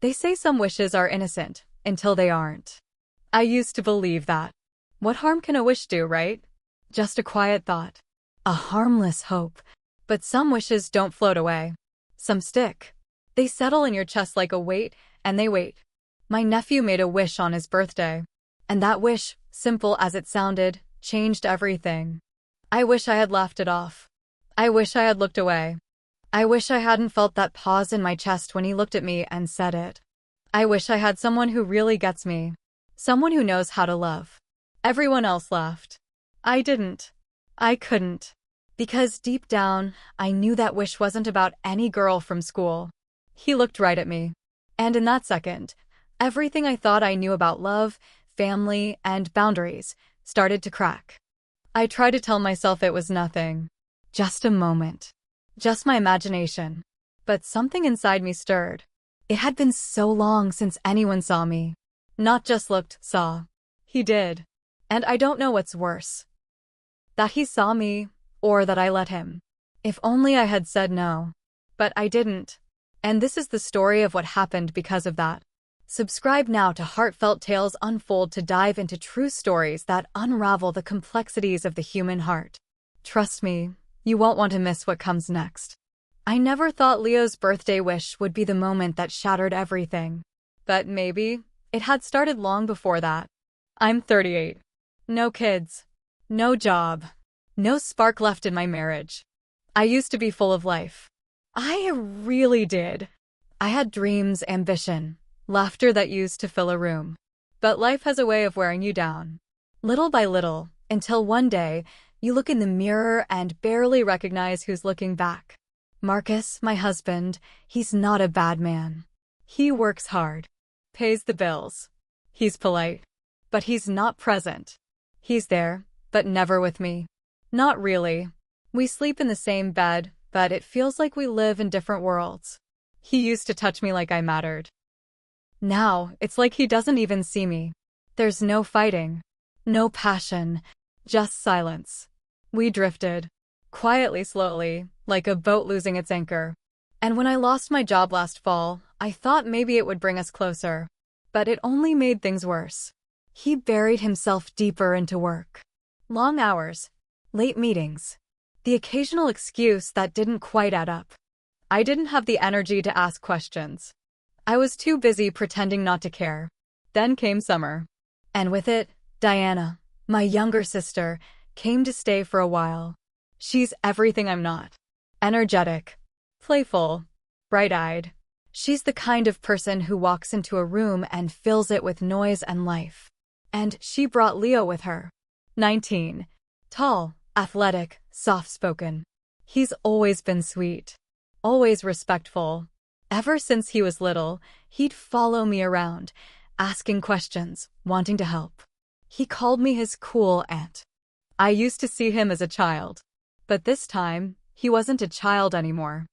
They say some wishes are innocent until they aren't. I used to believe that. What harm can a wish do, right? Just a quiet thought. A harmless hope. But some wishes don't float away. Some stick. They settle in your chest like a weight, and they wait. My nephew made a wish on his birthday. And that wish, simple as it sounded, changed everything. I wish I had laughed it off. I wish I had looked away. I wish I hadn't felt that pause in my chest when he looked at me and said it. I wish I had someone who really gets me. Someone who knows how to love. Everyone else laughed. I didn't. I couldn't. Because deep down, I knew that wish wasn't about any girl from school. He looked right at me. And in that second, everything I thought I knew about love, family, and boundaries started to crack. I tried to tell myself it was nothing. Just a moment. Just my imagination. But something inside me stirred. It had been so long since anyone saw me. Not just looked, saw. He did. And I don't know what's worse. That he saw me, or that I let him. If only I had said no. But I didn't. And this is the story of what happened because of that. Subscribe now to Heartfelt Tales Unfold to dive into true stories that unravel the complexities of the human heart. Trust me, you won't want to miss what comes next. I never thought Leo's birthday wish would be the moment that shattered everything. But maybe it had started long before that. I'm 38. No kids. No job. No spark left in my marriage. I used to be full of life. I really did. I had dreams, ambition, laughter that used to fill a room. But life has a way of wearing you down. Little by little, until one day, you look in the mirror and barely recognize who's looking back. Marcus, my husband, he's not a bad man. He works hard. Pays the bills. He's polite. But he's not present. He's there, but never with me. Not really. We sleep in the same bed, but it feels like we live in different worlds. He used to touch me like I mattered. Now, it's like he doesn't even see me. There's no fighting. No passion. Just silence. We drifted. Quietly, slowly, like a boat losing its anchor. And when I lost my job last fall, I thought maybe it would bring us closer. But it only made things worse. He buried himself deeper into work. Long hours. Late meetings. The occasional excuse that didn't quite add up. I didn't have the energy to ask questions. I was too busy pretending not to care. Then came summer. And with it, Diana, my younger sister, came to stay for a while. She's everything I'm not. Energetic. Playful. Bright-eyed. She's the kind of person who walks into a room and fills it with noise and life. And she brought Leo with her. 19. Tall, athletic, soft-spoken. He's always been sweet. Always respectful. Ever since he was little, he'd follow me around, asking questions, wanting to help. He called me his cool aunt. I used to see him as a child. But this time, he wasn't a child anymore.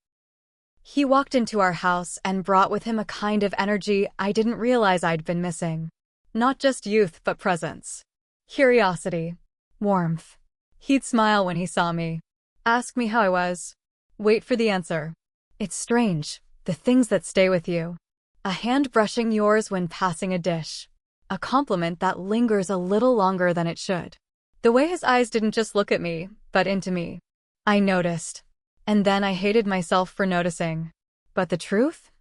He walked into our house and brought with him a kind of energy I didn't realize I'd been missing. Not just youth, but presence. Curiosity. Warmth. He'd smile when he saw me. Ask me how I was. Wait for the answer. It's strange, the things that stay with you. A hand brushing yours when passing a dish. A compliment that lingers a little longer than it should. The way his eyes didn't just look at me, but into me. I noticed. And then I hated myself for noticing. But the truth?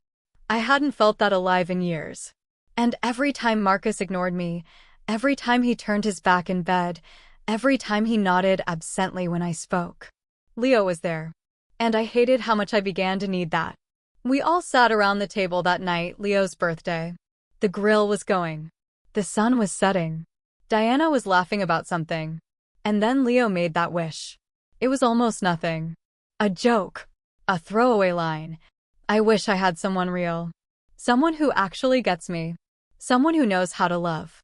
I hadn't felt that alive in years. And every time Marcus ignored me, every time he turned his back in bed, every time he nodded absently when I spoke, Leo was there. And I hated how much I began to need that. We all sat around the table that night, Leo's birthday. The grill was going. The sun was setting. Diana was laughing about something. And then Leo made that wish. It was almost nothing. A joke. A throwaway line. I wish I had someone real. Someone who actually gets me. Someone who knows how to love.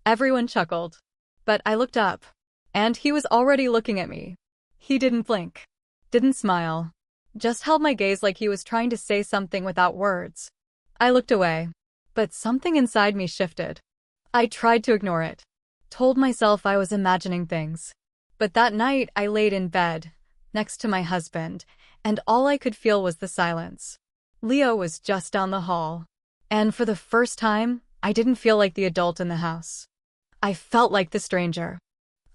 Everyone chuckled. But I looked up. And he was already looking at me. He didn't blink. Didn't smile. Just held my gaze like he was trying to say something without words. I looked away. But something inside me shifted. I tried to ignore it. Told myself I was imagining things. But that night I laid in bed, next to my husband, and all I could feel was the silence. Leo was just down the hall. And for the first time, I didn't feel like the adult in the house. I felt like the stranger.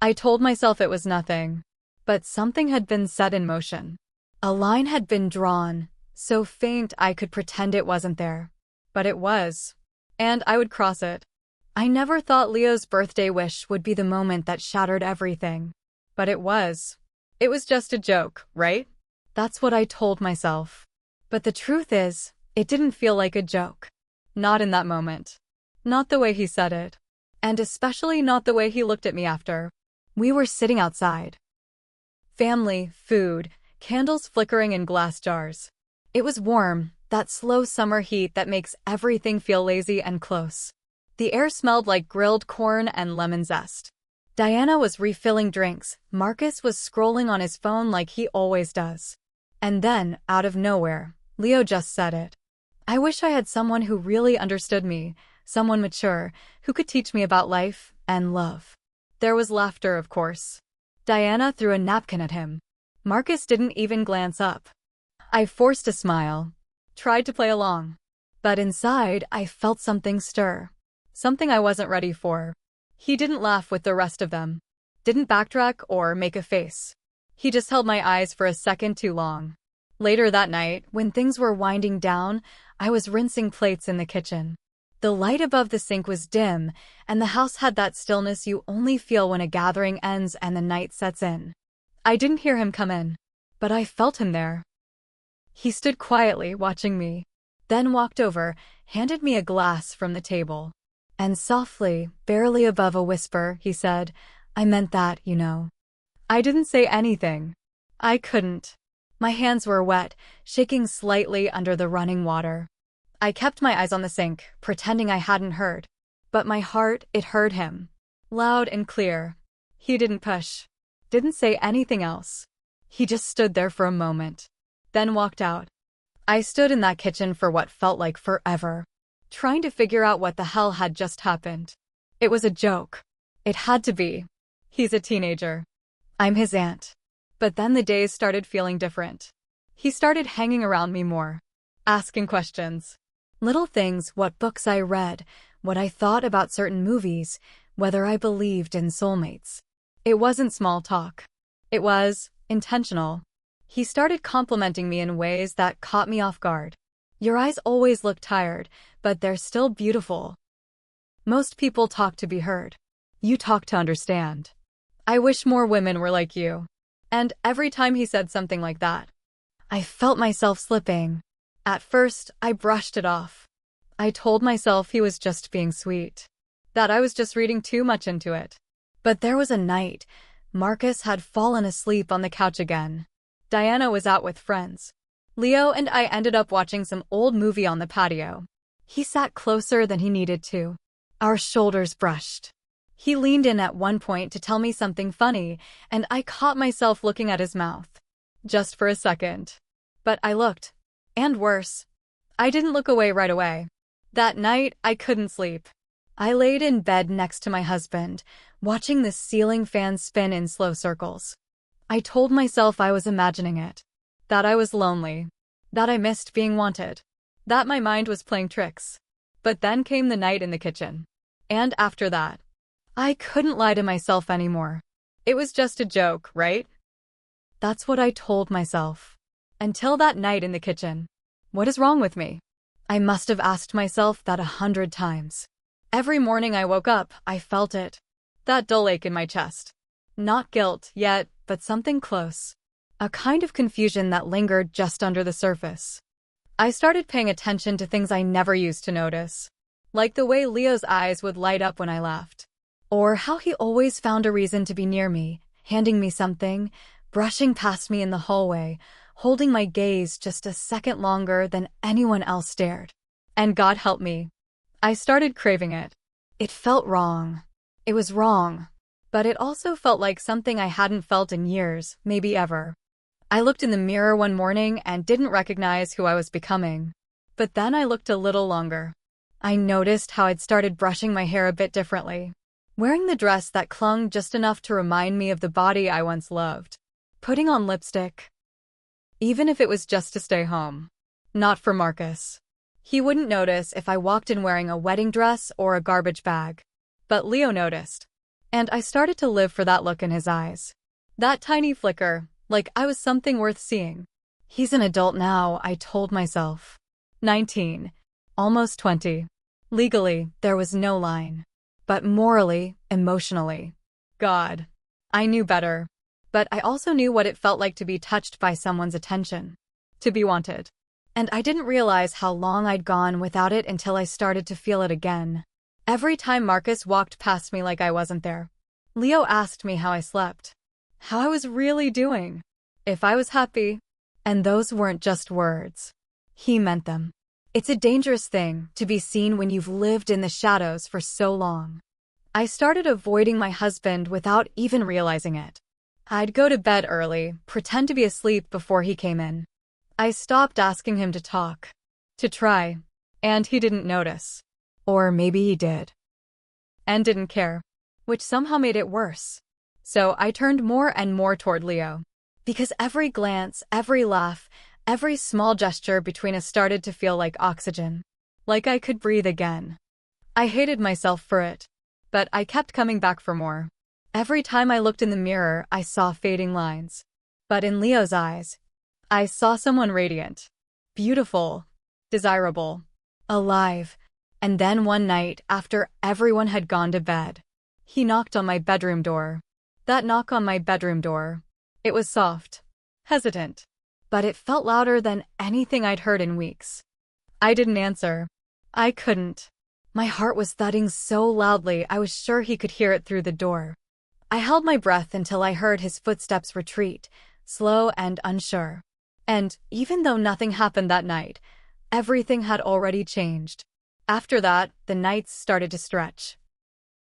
I told myself it was nothing, but something had been set in motion. A line had been drawn, so faint I could pretend it wasn't there. But it was, and I would cross it. I never thought Leo's birthday wish would be the moment that shattered everything. But it was. It was just a joke, right? That's what I told myself. But the truth is, it didn't feel like a joke. Not in that moment. Not the way he said it. And especially not the way he looked at me after. We were sitting outside. Family, food, candles flickering in glass jars. It was warm, that slow summer heat that makes everything feel lazy and close. The air smelled like grilled corn and lemon zest. Diana was refilling drinks. Marcus was scrolling on his phone like he always does. And then, out of nowhere, Leo just said it. I wish I had someone who really understood me, someone mature, who could teach me about life and love. There was laughter, of course. Diana threw a napkin at him. Marcus didn't even glance up. I forced a smile, tried to play along. But inside, I felt something stir. Something I wasn't ready for. He didn't laugh with the rest of them. Didn't backtrack or make a face. He just held my eyes for a second too long. Later that night, when things were winding down, I was rinsing plates in the kitchen. The light above the sink was dim, and the house had that stillness you only feel when a gathering ends and the night sets in. I didn't hear him come in, but I felt him there. He stood quietly, watching me, then walked over, handed me a glass from the table. And softly, barely above a whisper, he said, "I meant that, you know." I didn't say anything. I couldn't. My hands were wet, shaking slightly under the running water. I kept my eyes on the sink, pretending I hadn't heard. But my heart, it heard him. Loud and clear. He didn't push. Didn't say anything else. He just stood there for a moment. Then walked out. I stood in that kitchen for what felt like forever, trying to figure out what the hell had just happened. It was a joke. It had to be. He's a teenager. I'm his aunt. But then the days started feeling different. He started hanging around me more. Asking questions. Little things, what books I read, what I thought about certain movies, whether I believed in soulmates. It wasn't small talk. It was intentional. He started complimenting me in ways that caught me off guard. Your eyes always look tired, but they're still beautiful. Most people talk to be heard. You talk to understand. I wish more women were like you. And every time he said something like that, I felt myself slipping. At first, I brushed it off. I told myself he was just being sweet, that I was just reading too much into it. But there was a night. Marcus had fallen asleep on the couch again. Diana was out with friends. Leo and I ended up watching some old movie on the patio. He sat closer than he needed to. Our shoulders brushed. He leaned in at one point to tell me something funny, and I caught myself looking at his mouth. Just for a second. But I looked. And worse. I didn't look away right away. That night, I couldn't sleep. I laid in bed next to my husband, watching the ceiling fan spin in slow circles. I told myself I was imagining it. That I was lonely. That I missed being wanted. That my mind was playing tricks. But then came the night in the kitchen. And after that, I couldn't lie to myself anymore. It was just a joke, right? That's what I told myself. Until that night in the kitchen. What is wrong with me? I must have asked myself that 100 times. Every morning I woke up, I felt it. That dull ache in my chest. Not guilt yet, but something close. A kind of confusion that lingered just under the surface. I started paying attention to things I never used to notice. Like the way Leo's eyes would light up when I laughed. Or how he always found a reason to be near me, handing me something, brushing past me in the hallway, holding my gaze just a second longer than anyone else stared. And God help me. I started craving it. It felt wrong. It was wrong. But it also felt like something I hadn't felt in years, maybe ever. I looked in the mirror one morning and didn't recognize who I was becoming. But then I looked a little longer. I noticed how I'd started brushing my hair a bit differently. Wearing the dress that clung just enough to remind me of the body I once loved. Putting on lipstick. Even if it was just to stay home. Not for Marcus. He wouldn't notice if I walked in wearing a wedding dress or a garbage bag. But Leo noticed. And I started to live for that look in his eyes. That tiny flicker, like I was something worth seeing. He's an adult now, I told myself. 19. Almost 20. Legally, there was no line. But morally, emotionally. God. I knew better. But I also knew what it felt like to be touched by someone's attention. To be wanted. And I didn't realize how long I'd gone without it until I started to feel it again. Every time Marcus walked past me like I wasn't there. Leo asked me how I slept. How I was really doing. If I was happy. And those weren't just words. He meant them. It's a dangerous thing to be seen when you've lived in the shadows for so long. I started avoiding my husband without even realizing it. I'd go to bed early, pretend to be asleep before he came in. I stopped asking him to talk. To try. And he didn't notice. Or maybe he did. And didn't care. Which somehow made it worse. So I turned more and more toward Leo. Because every glance, every laugh, every small gesture between us started to feel like oxygen. Like I could breathe again. I hated myself for it. But I kept coming back for more. Every time I looked in the mirror, I saw fading lines. But in Leo's eyes, I saw someone radiant. Beautiful. Desirable. Alive. And then one night, after everyone had gone to bed, he knocked on my bedroom door. That knock on my bedroom door. It was soft. Hesitant. But it felt louder than anything I'd heard in weeks. I didn't answer. I couldn't. My heart was thudding so loudly I was sure he could hear it through the door. I held my breath until I heard his footsteps retreat, slow and unsure. And even though nothing happened that night, everything had already changed. After that, the nights started to stretch.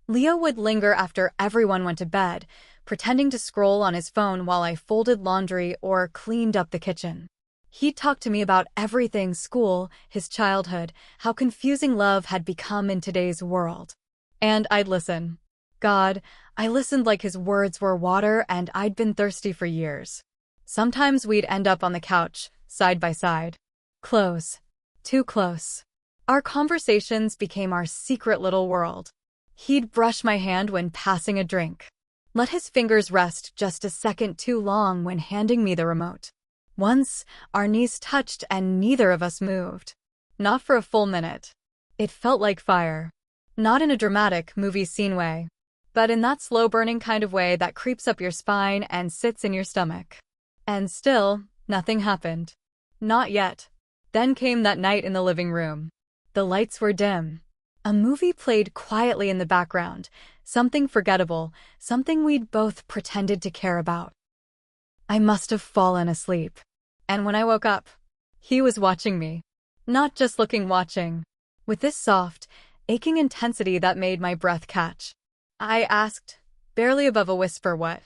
Leo would linger after everyone went to bed, pretending to scroll on his phone while I folded laundry or cleaned up the kitchen. He'd talk to me about everything: school, his childhood, how confusing love had become in today's world. And I'd listen. God, I listened like his words were water and I'd been thirsty for years. Sometimes we'd end up on the couch, side by side. Close. Too close. Our conversations became our secret little world. He'd brush my hand when passing a drink. Let his fingers rest just a second too long when handing me the remote. Once, our knees touched and neither of us moved. Not for a full minute. It felt like fire. Not in a dramatic movie scene way, but in that slow-burning kind of way that creeps up your spine and sits in your stomach. And still, nothing happened. Not yet. Then came that night in the living room. The lights were dim. A movie played quietly in the background, something forgettable, something we'd both pretended to care about. I must have fallen asleep. And when I woke up, he was watching me. Not just watching. With this soft, aching intensity that made my breath catch. I asked, barely above a whisper, what?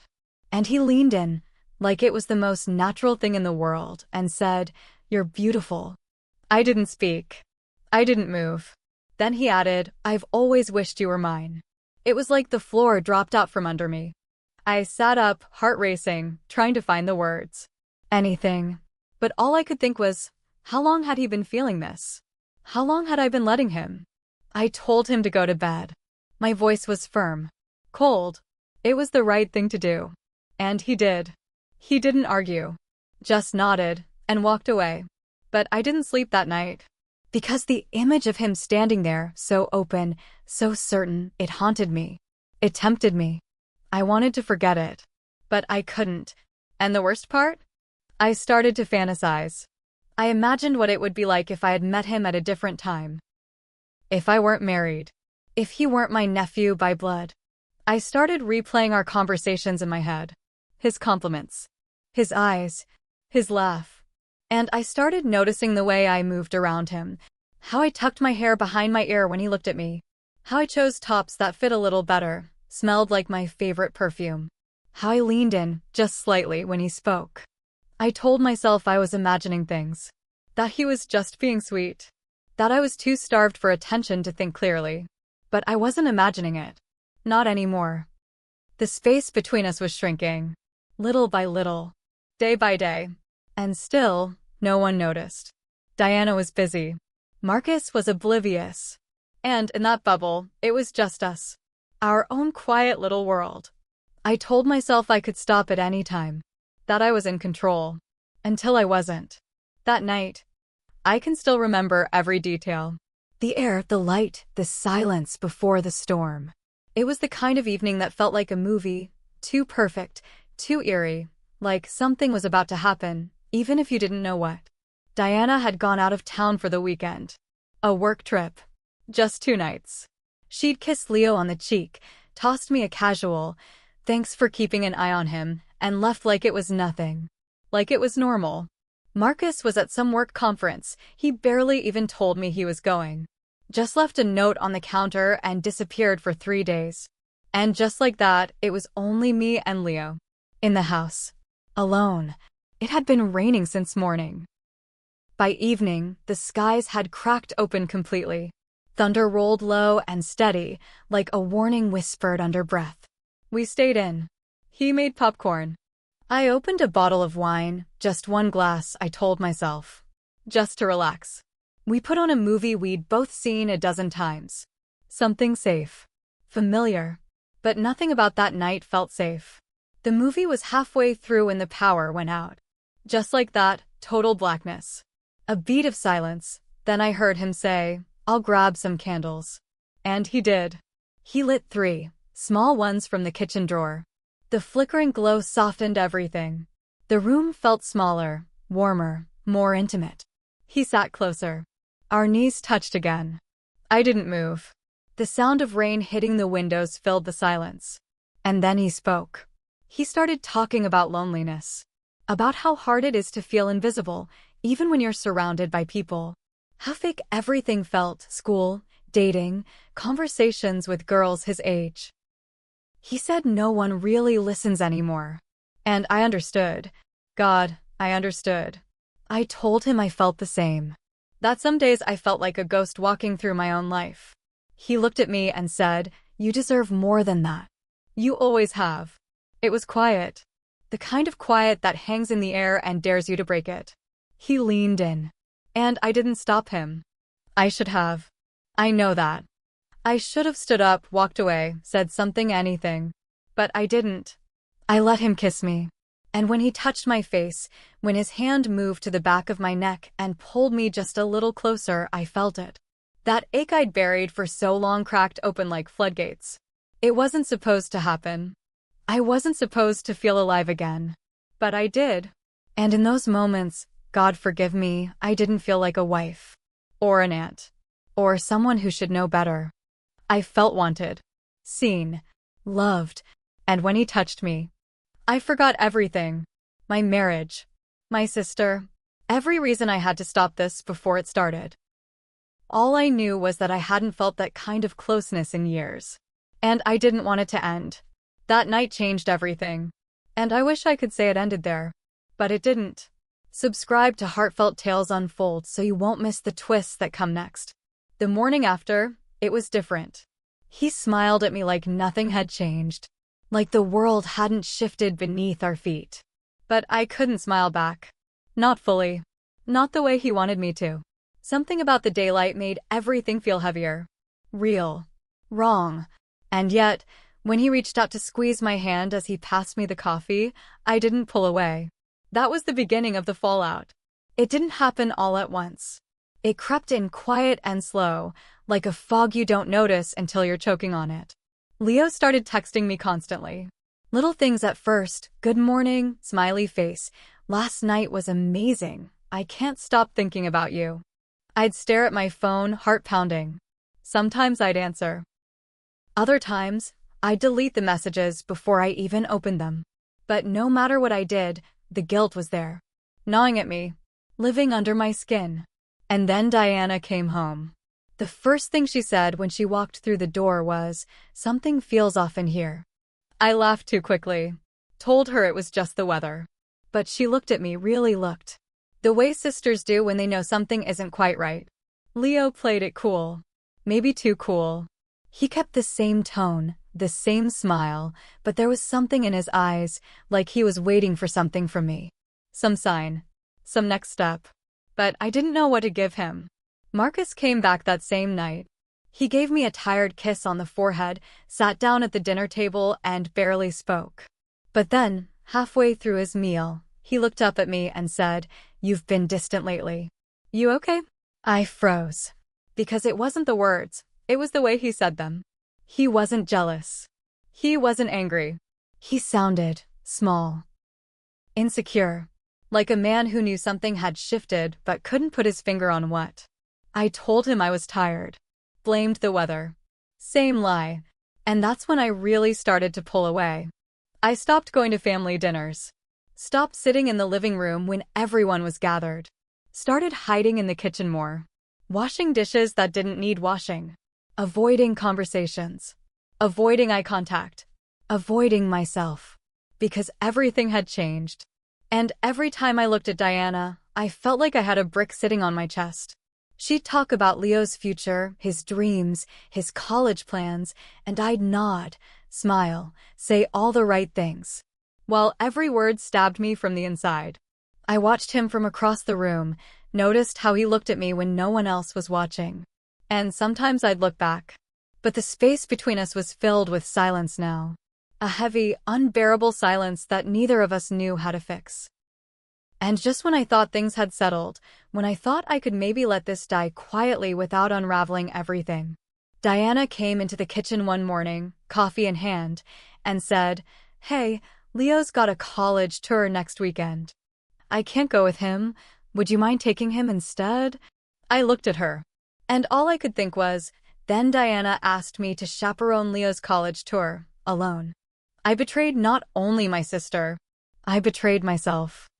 And he leaned in, like it was the most natural thing in the world, and said, "You're beautiful." I didn't speak. I didn't move. Then he added, "I've always wished you were mine." It was like the floor dropped out from under me. I sat up, heart racing, trying to find the words. Anything. But all I could think was, how long had he been feeling this? How long had I been letting him? I told him to go to bed. My voice was firm. Cold. It was the right thing to do. And he did. He didn't argue. Just nodded and walked away. But I didn't sleep that night. Because the image of him standing there, so open, so certain, it haunted me. It tempted me. I wanted to forget it. But I couldn't. And the worst part? I started to fantasize. I imagined what it would be like if I had met him at a different time. If I weren't married. If he weren't my nephew by blood. I started replaying our conversations in my head. His compliments. His eyes. His laugh. And I started noticing the way I moved around him. How I tucked my hair behind my ear when he looked at me. How I chose tops that fit a little better, smelled like my favorite perfume. How I leaned in, just slightly, when he spoke. I told myself I was imagining things. That he was just being sweet. That I was too starved for attention to think clearly. But I wasn't imagining it. Not anymore. The space between us was shrinking. Little by little. Day by day. And still, no one noticed. Diana was busy. Marcus was oblivious. And in that bubble, it was just us. Our own quiet little world. I told myself I could stop at any time. That I was in control. Until I wasn't. That night, I can still remember every detail. The air, the light, the silence before the storm. It was the kind of evening that felt like a movie, too perfect, too eerie, like something was about to happen, even if you didn't know what. Diana had gone out of town for the weekend. A work trip. Just 2 nights. She'd kissed Leo on the cheek, tossed me a casual, "Thanks for keeping an eye on him," and left like it was nothing. Like it was normal. Marcus was at some work conference. He barely even told me he was going. Just left a note on the counter and disappeared for 3 days. And just like that, it was only me and Leo. In the house. Alone. It had been raining since morning. By evening, the skies had cracked open completely. Thunder rolled low and steady, like a warning whispered under breath. We stayed in. He made popcorn. I opened a bottle of wine, just 1 glass, I told myself. Just to relax. We put on a movie we'd both seen a dozen times. Something safe. Familiar. But nothing about that night felt safe. The movie was halfway through when the power went out. Just like that, total blackness. A beat of silence, then I heard him say, "I'll grab some candles." And he did. He lit 3, small ones from the kitchen drawer. The flickering glow softened everything. The room felt smaller, warmer, more intimate. He sat closer. Our knees touched again. I didn't move. The sound of rain hitting the windows filled the silence. And then he spoke. He started talking about loneliness. About how hard it is to feel invisible, even when you're surrounded by people. How fake everything felt, school, dating, conversations with girls his age. He said no one really listens anymore. And I understood. God, I understood. I told him I felt the same. That some days I felt like a ghost walking through my own life. He looked at me and said, "You deserve more than that. You always have." It was quiet. The kind of quiet that hangs in the air and dares you to break it. He leaned in. And I didn't stop him. I should have. I know that. I should have stood up, walked away, said something, anything. But I didn't. I let him kiss me. And when he touched my face, when his hand moved to the back of my neck and pulled me just a little closer, I felt it. That ache I'd buried for so long cracked open like floodgates. It wasn't supposed to happen. I wasn't supposed to feel alive again. But I did. And in those moments, God forgive me, I didn't feel like a wife. Or an aunt. Or someone who should know better. I felt wanted. Seen. Loved. And when he touched me, I forgot everything. My marriage. My sister. Every reason I had to stop this before it started. All I knew was that I hadn't felt that kind of closeness in years. And I didn't want it to end. That night changed everything. And I wish I could say it ended there. But it didn't. Subscribe to Heartfelt Tales Unfold so you won't miss the twists that come next. The morning after, it was different. He smiled at me like nothing had changed. Like the world hadn't shifted beneath our feet. But I couldn't smile back. Not fully. Not the way he wanted me to. Something about the daylight made everything feel heavier. Real. Wrong. And yet, when he reached out to squeeze my hand as he passed me the coffee, I didn't pull away. That was the beginning of the fallout. It didn't happen all at once. It crept in quiet and slow, like a fog you don't notice until you're choking on it. Leo started texting me constantly. Little things at first, "Good morning," smiley face, "Last night was amazing. I can't stop thinking about you." I'd stare at my phone, heart pounding. Sometimes I'd answer. Other times, I'd delete the messages before I even opened them. But no matter what I did, the guilt was there, gnawing at me, living under my skin. And then Diana came home. The first thing she said when she walked through the door was, "Something feels off in here." I laughed too quickly. Told her it was just the weather. But she looked at me, really looked. The way sisters do when they know something isn't quite right. Leo played it cool. Maybe too cool. He kept the same tone, the same smile, but there was something in his eyes, like he was waiting for something from me. Some sign. Some next step. But I didn't know what to give him. Marcus came back that same night. He gave me a tired kiss on the forehead, sat down at the dinner table, and barely spoke. But then, halfway through his meal, he looked up at me and said, "You've been distant lately. You okay?" I froze. Because it wasn't the words, it was the way he said them. He wasn't jealous. He wasn't angry. He sounded small, insecure, like a man who knew something had shifted but couldn't put his finger on what. I told him I was tired, blamed the weather. Same lie. And that's when I really started to pull away. I stopped going to family dinners. Stopped sitting in the living room when everyone was gathered. Started hiding in the kitchen more. Washing dishes that didn't need washing. Avoiding conversations. Avoiding eye contact. Avoiding myself. Because everything had changed. And every time I looked at Diana, I felt like I had a brick sitting on my chest. She'd talk about Leo's future, his dreams, his college plans, and I'd nod, smile, say all the right things, while every word stabbed me from the inside. I watched him from across the room, noticed how he looked at me when no one else was watching. And sometimes I'd look back. But the space between us was filled with silence now. A heavy, unbearable silence that neither of us knew how to fix. And just when I thought things had settled, when I thought I could maybe let this die quietly without unraveling everything, Diana came into the kitchen one morning, coffee in hand, and said, "Hey, Leo's got a college tour next weekend. I can't go with him. Would you mind taking him instead?" I looked at her, and all I could think was, then Diana asked me to chaperone Leo's college tour, alone. I betrayed not only my sister, I betrayed myself.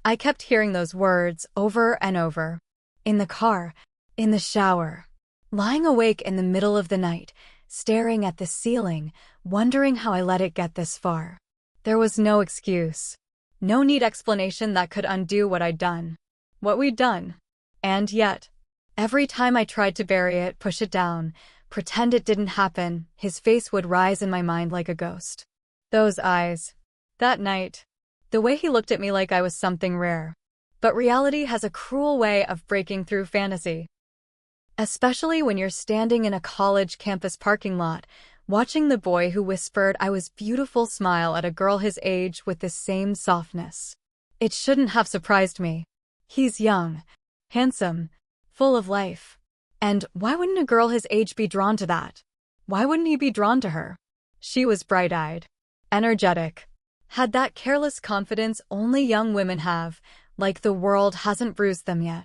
I kept hearing those words over and over. In the car, in the shower, lying awake in the middle of the night, staring at the ceiling, wondering how I let it get this far. There was no excuse, no neat explanation that could undo what I'd done, what we'd done. And yet, every time I tried to bury it, push it down, pretend it didn't happen, his face would rise in my mind like a ghost. Those eyes. That night. The way he looked at me like I was something rare. But reality has a cruel way of breaking through fantasy. Especially when you're standing in a college campus parking lot, watching the boy who whispered I was beautiful smile at a girl his age with the same softness. It shouldn't have surprised me. He's young, handsome, full of life. And why wouldn't a girl his age be drawn to that? Why wouldn't he be drawn to her? She was bright-eyed, energetic, had that careless confidence only young women have, like the world hasn't bruised them yet.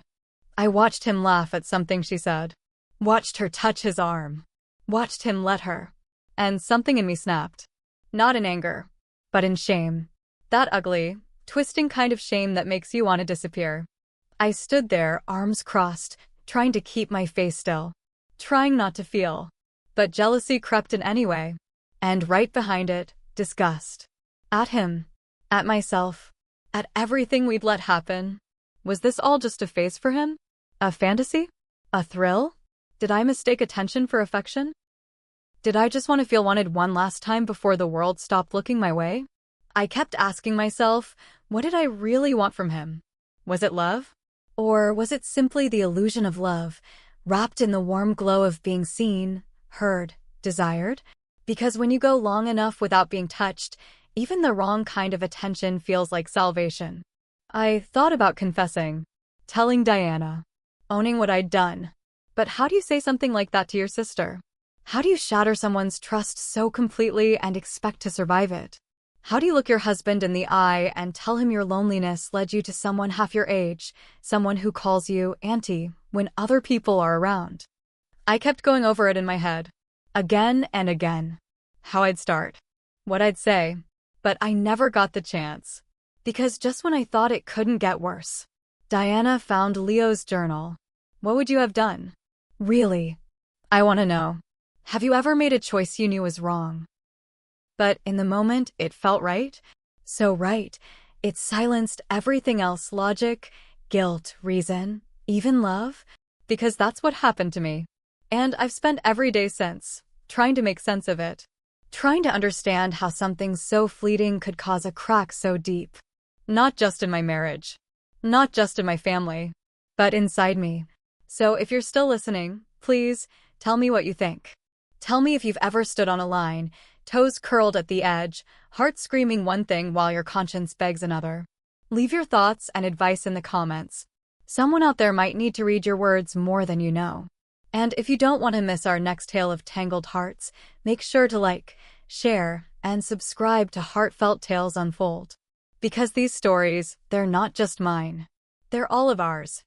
I watched him laugh at something she said, watched her touch his arm, watched him let her, and something in me snapped. Not in anger, but in shame. That ugly, twisting kind of shame that makes you want to disappear. I stood there, arms crossed, trying to keep my face still, trying not to feel. But jealousy crept in anyway. And right behind it, disgust. At him. At myself. At everything we'd let happen. Was this all just a phase for him? A fantasy? A thrill? Did I mistake attention for affection? Did I just want to feel wanted one last time before the world stopped looking my way? I kept asking myself, what did I really want from him? Was it love? Or was it simply the illusion of love, wrapped in the warm glow of being seen, heard, desired? Because when you go long enough without being touched, even the wrong kind of attention feels like salvation. I thought about confessing, telling Diana, owning what I'd done. But how do you say something like that to your sister? How do you shatter someone's trust so completely and expect to survive it? How do you look your husband in the eye and tell him your loneliness led you to someone half your age, someone who calls you auntie, when other people are around? I kept going over it in my head, again and again. How I'd start, what I'd say, but I never got the chance. Because just when I thought it couldn't get worse, Diana found Leo's journal. What would you have done? Really? I want to know. Have you ever made a choice you knew was wrong? But in the moment, it felt right. So right. It silenced everything else, logic, guilt, reason, even love. Because that's what happened to me. And I've spent every day since, trying to make sense of it. Trying to understand how something so fleeting could cause a crack so deep. Not just in my marriage. Not just in my family. But inside me. So if you're still listening, please tell me what you think. Tell me if you've ever stood on a line, toes curled at the edge, heart screaming one thing while your conscience begs another. Leave your thoughts and advice in the comments. Someone out there might need to read your words more than you know. And if you don't want to miss our next tale of tangled hearts, make sure to like, share, and subscribe to Heartfelt Tales Unfold. Because these stories, they're not just mine. They're all of ours.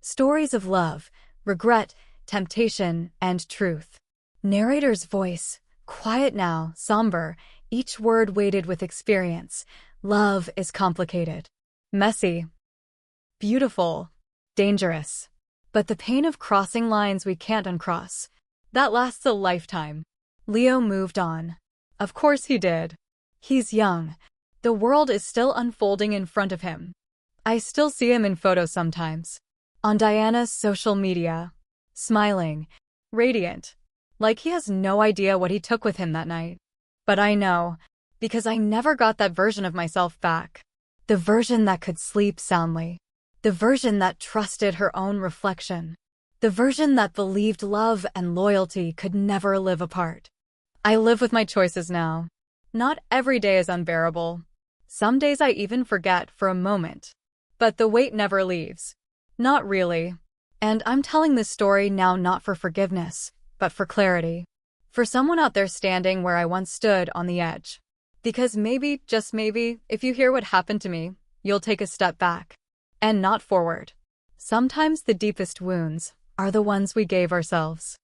Stories of love, regret, temptation, and truth. Narrator's voice, quiet now, somber, each word weighted with experience. Love is complicated, messy, beautiful, dangerous. But the pain of crossing lines we can't uncross, that lasts a lifetime. Leo moved on. Of course he did. He's young. The world is still unfolding in front of him. I still see him in photos sometimes. On Diana's social media. Smiling. Radiant. Like he has no idea what he took with him that night. But I know, because I never got that version of myself back. The version that could sleep soundly. The version that trusted her own reflection. The version that believed love and loyalty could never live apart. I live with my choices now. Not every day is unbearable. Some days I even forget for a moment. But the weight never leaves. Not really. And I'm telling this story now not for forgiveness, but for clarity. For someone out there standing where I once stood on the edge. Because maybe, just maybe, if you hear what happened to me, you'll take a step back. And not forward. Sometimes the deepest wounds are the ones we gave ourselves.